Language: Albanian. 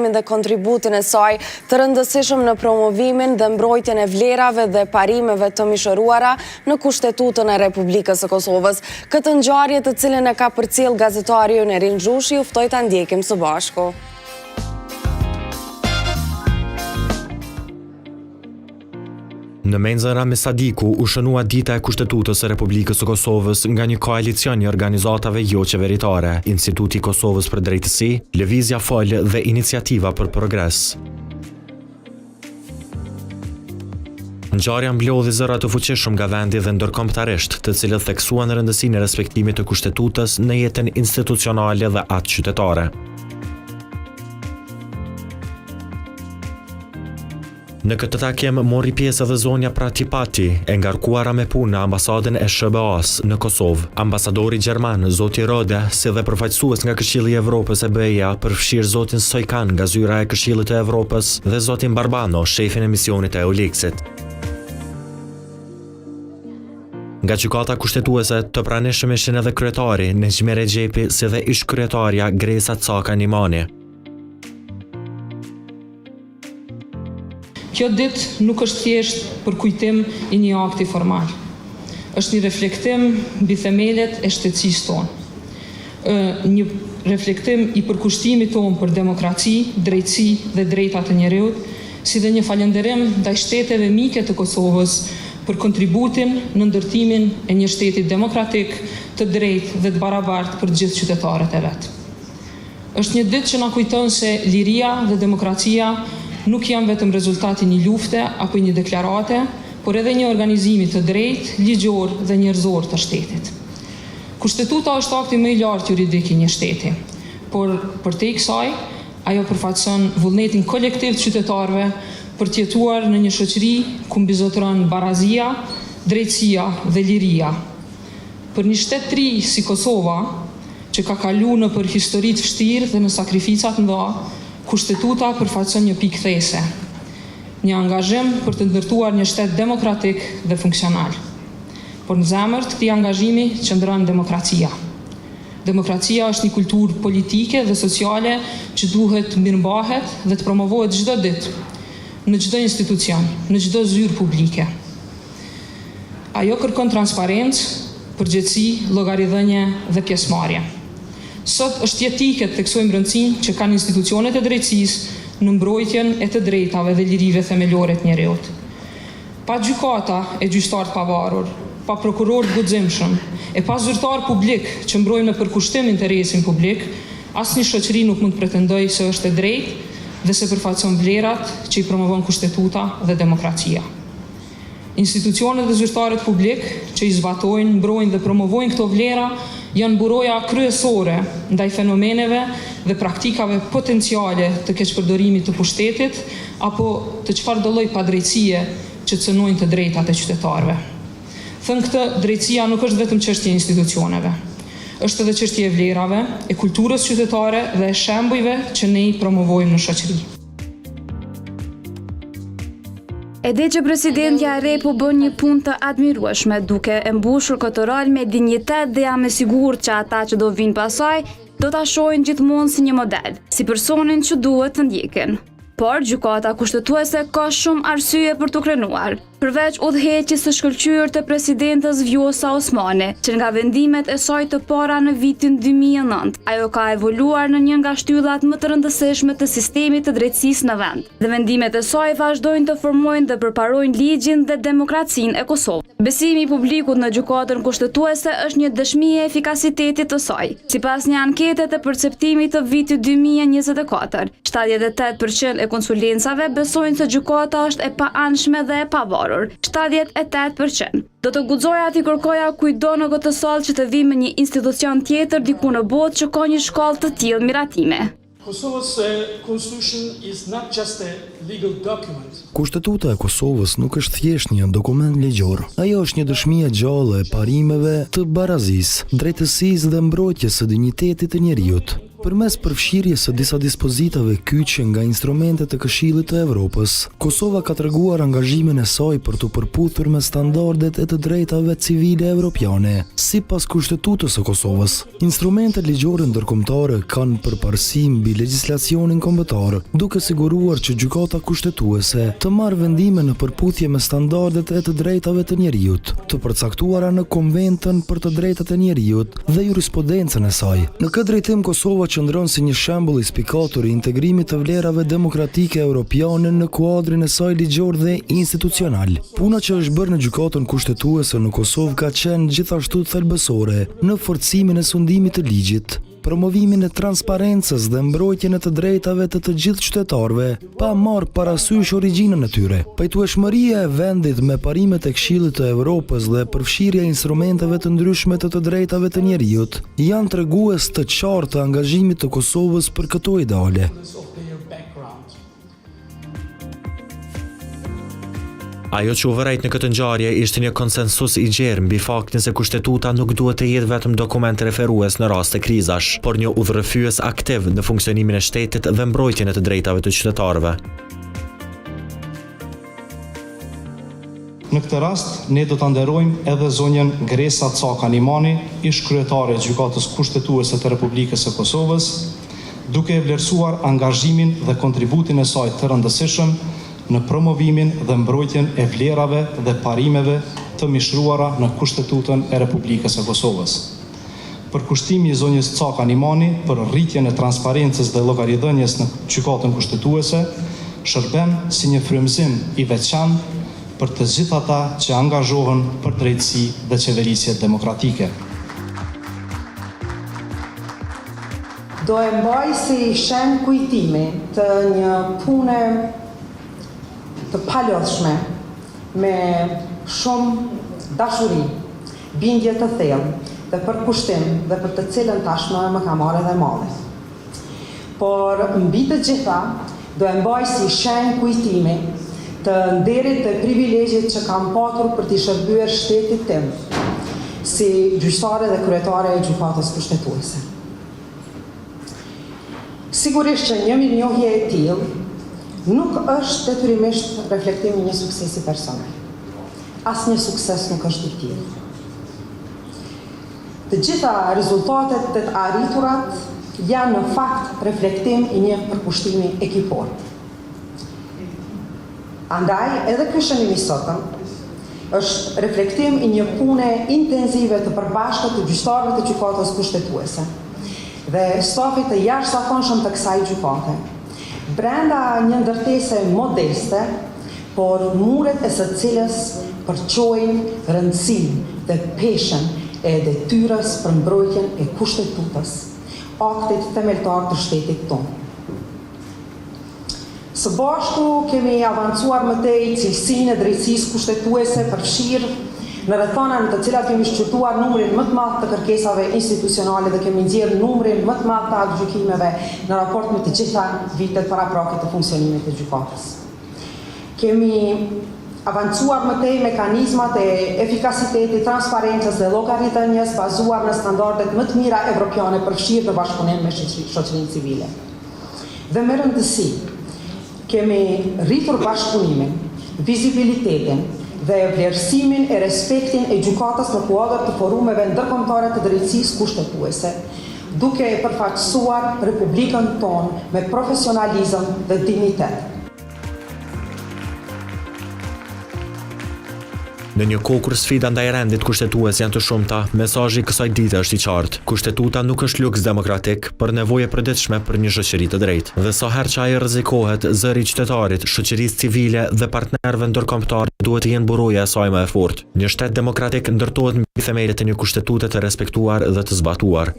rolin dhe kontributin e saj të rëndësishëm në promovimin dhe mbrojtjen e vlerave dhe parimeve të mishëruara në Kushtetutën e Republikës së Kosovës. Këtë ngjarje të cilën e ka përcjell gazetari Nerin Xhushi, ftoj ta ndjekim së bashku. Në Menzën Rami Sadiku u shënua dita e Kushtetutës së Republikës së Kosovës nga një koalicion i organizatave jo qeveritare, Instituti i Kosovës për Drejtësi, Lëvizja Fol dhe Iniciativa për Progres. Ngjarja mblodhi zëra të fuqishëm nga vendi dhe ndërkombëtarisht, të cilët theksuan rëndësinë e respektimit të Kushtetutës në jetën institucionale dhe atë qytetare. Në këtë takim mori pjesë edhe zonja Pratipati, e ngarkuara me punë në ambasadën e SBA-s në Kosovë. Ambasadori gjerman zoti Rode, si dhe përfaqësues nga Këshilli i Evropës e BE-ja, përfshirë zotin Sojkan nga zyra e Këshillit të Evropës dhe zotin Barbano, shefin e misionit e EULEX-it. Nga gjykata kushtetuese të pranishëm ishin edhe kryetari Nexhmi Rexhepi si dhe ish kryetarja Gresa Caka Nimani. Kjo ditë nuk është thjesht për kujtim i një akti formal. Është një reflektim mbi themelet e shtetësisë tonë. Një reflektim i përkushtimit tonë për demokraci, drejtësi dhe drejta të njerëzit, si dhe një falënderim ndaj shteteve mike të Kosovës për kontributin në ndërtimin e një shteti demokratik, të drejtë dhe të barabartë për gjithë qytetarët e vet. Është një ditë që na kujton se liria dhe demokracia nuk janë vetëm rezultati një lufte apo një deklarate, por edhe një organizimi të drejtë, ligjor dhe njerëzor të shtetit. Kushtetuta është akti më i lartë juridik i një shteti, por përtej kësaj, ajo përfaqëson vullnetin kolektiv të qytetarëve për të jetuar në një shoqëri ku mbizotëron barazia, drejtësia dhe liria. Për një shtet të ri si Kosova, që ka kaluar nëpër histori të vështirë dhe në sakrifica të mëdha, Kushtetuta përfaqëson një pikë these, një angazhim për të ndërtuar një shtet demokratik dhe funksional. Por në zemër të këtij angazhimi qëndron demokracia. Demokracia është një kulturë politike dhe sociale që duhet mirëmbahet dhe të promovohet çdo ditë, në çdo institucion, në çdo zyrë publike. Ajo kërkon transparencë, përgjegjësi, llogaridhënie dhe pjesëmarrje. Sot është jetike të theksojmë rëndësinë që kanë institucionet e drejtësisë në mbrojtjen e të drejtave dhe lirive themelore të njerëzit. Pa gjykata e gjyqtar të pavarur, pa prokuror të guximshëm, e pa zyrtar publik që mbrojnë në përkushtim interesin publik, asnjë shoqëri nuk mund të pretendojë se është e drejtë dhe se përfaqëson vlerat që i promovon Kushtetuta dhe demokracia. Institucionet dhe zyrtarët publik që i zbatojnë, mbrojnë dhe promovojnë këto vlera janë buroja kryesore ndaj fenomeneve dhe praktikave potenciale të keqpërdorimit të pushtetit apo të çfarëdo lloj padrejtësie që cënojnë të drejtat e qytetarëve. Thënë këtë, drejtësia nuk është vetëm çështje e institucioneve. Është edhe çështje e vlerave, e kulturës qytetare dhe e shembujve që ne i promovojmë në shoqëri. E di që presidentja e re po bën një punë të admirueshme duke e mbushur këtë rol me dinjitet dhe jam e sigurt që ata që do vinë pasaj do ta shohin gjithmonë si një model, si personin që duhet të ndjekin. Por gjykata kushtetuese ka shumë arsye për të krenuar, përveç udhëheqjes së shkëlqyer të presidentës Vjosa Osmani, që nga vendimet e saj të para në vitin 2009, ajo ka evoluar në një nga shtyllat më të rëndësishme të sistemit të drejtësisë në vend. Dhe vendimet e saj vazhdojnë të formojnë dhe përparojnë ligjin dhe demokracinë e Kosovës. Besimi i publikut në gjykatën kushtetuese është një dëshmi e efikasitetit të saj. Sipas një ankete të perceptimit të vitit 2024, 78% e konsulencave besojnë se gjykata është e paanshme dhe e pavarur, 78%. Do të guxoja t'i kërkoja kujdo në këtë sallë që të vi me një institucion tjetër diku në botë që ka një shkallë të tillë miratime. Kushtetuta e Kosovës nuk është thjesht një dokument ligjor. Ajo është një dëshmi e gjallë e parimeve të barazisë, drejtësisë dhe mbrojtjes së dinjitetit të njerëzit. Përmes përfshirjes së disa dispozitave kyçe nga instrumentet e Këshillit të Evropës, Kosova ka treguar angazhimin e saj për të përputhur me standardet e të drejtave civile evropiane. Sipas Kushtetutës së Kosovës, instrumentet ligjore ndërkombëtare kanë përparësi mbi legjislacionin kombëtar, duke siguruar që gjykata kushtetuese të marrë vendime në përputhje me standardet e të drejtave të njerëzit, të përcaktuara në Konventën për të drejtat e njerëzit dhe jurisprudencën e saj. Në këtë drejtim Kosova qëndron si një shembull i spikatur i integrimit të vlerave demokratike europiane në kuadrin e saj ligjor dhe institucional. Puna që është bërë në gjykatën kushtetuese në Kosovë ka qenë gjithashtu thelbësore në forcimin e sundimit të ligjit, promovimin e transparencës dhe mbrojtjen e të drejtave të gjithë qytetarëve, pa marrë parasysh origjinën e tyre. Pajtueshmëria e vendit me parimet e Këshillit të Evropës dhe përfshirja e instrumenteve të ndryshme të drejtave të njerëzit janë tregues të qartë të angazhimit të Kosovës për këto ideale. Ajo që u vërejt në këtë ngjarje ishte një konsensus i gjerë mbi faktin se kushtetuta nuk duhet të jetë vetëm dokument referues në rast të krizash, por një udhërrëfyes aktiv në funksionimin e shtetit dhe mbrojtjen e të drejtave të qytetarëve. Në këtë rast, ne do të nderojmë edhe zonjën Gresa Caka Nimani, ish kryetare e Gjykatës Kushtetuese të Republikës së Kosovës, duke e vlerësuar angazhimin dhe kontributin e saj të rëndësishëm në promovimin dhe mbrojtjen e vlerave dhe parimeve të mishruara në Kushtetutën e Republikës së Kosovës. Përkushtimi i zonjës Caka Nimani për rritjen e transparencës dhe llogaridhënies në Gjykatën Kushtetuese shërben si një frymëzim i veçantë për të gjithë ata që angazhohen për drejtësi dhe qeverisje demokratike. Do e mbaj si shen kujtimi të një pune të palodhshme, me shumë dashuri, bindje të thellë dhe përkushtim dhe për të cilën tashmë më ka marrë edhe malli. Por mbi të gjitha, do e mbaj si shenjë kujtimi të nderit dhe privilegjit që kam patur për t'i shërbyer shtetit tim, si gjyqtare dhe kryetare e Gjykatës Kushtetuese. Sigurisht që një mirënjohje e tillë nuk është detyrimisht reflektimi një suksesi personal. Asnjë sukses nuk është i tillë. Të gjitha rezultatet të arriturat janë në fakt reflektim i një përkushtimi ekipor. Andaj, edhe ky shënim i sotëm është reflektim i një pune intenzive të përbashkët të gjyqtarëve të Gjykatës Kushtetuese dhe stafit të jashtëzakonshëm të kësaj gjykate, brenda një ndërtese modeste, por muret e së cilës përçojnë rëndësinë dhe peshën e detyrës për mbrojtjen e Kushtetutës, aktit themeltar të shtetit tonë. Së bashku kemi avancuar më tej cilësinë e drejtësisë kushtetuese përfshirë në rrethonat të cilat kemi shqyrtuar numrin më të madh të kërkesave institucionale dhe kemi nxjerrë numrin më të madh të aktgjykimeve në raport me të gjitha vitet paraprakit të funksionimit të gjykatës. Kemi avancuar më tej mekanizmat e efikasitetit, transparencës dhe llogaridhënies bazuar në standardet më të mira evropiane përfshirë në bashkëpunim me shoqërinë civile. Dhe me rëndësi, kemi rritur bashkëpunimin, vizibilitetin dhe vlerësimin e respektin e gjykatës në kuadër të forumeve ndërkombëtare të drejtësisë kushtetuese, duke e përfaqësuar Republikën tonë me profesionalizëm dhe dignitet. Në një kohë kur sfida ndaj rendit kushtetues janë të shumta, mesazhi kësaj dite është i qartë. Kushtetuta nuk është luks demokratik, por nevojë e përditshme për një shoqëri të drejtë. Dhe sa herë që ai rrezikohet, zëri i qytetarit, shoqërisë civile dhe partnerëve ndërkombëtar duhet të jenë buroja e saj më e fortë. Një shtet demokratik ndërtohet mbi themelët e një kushtetute të respektuar dhe të zbatuar.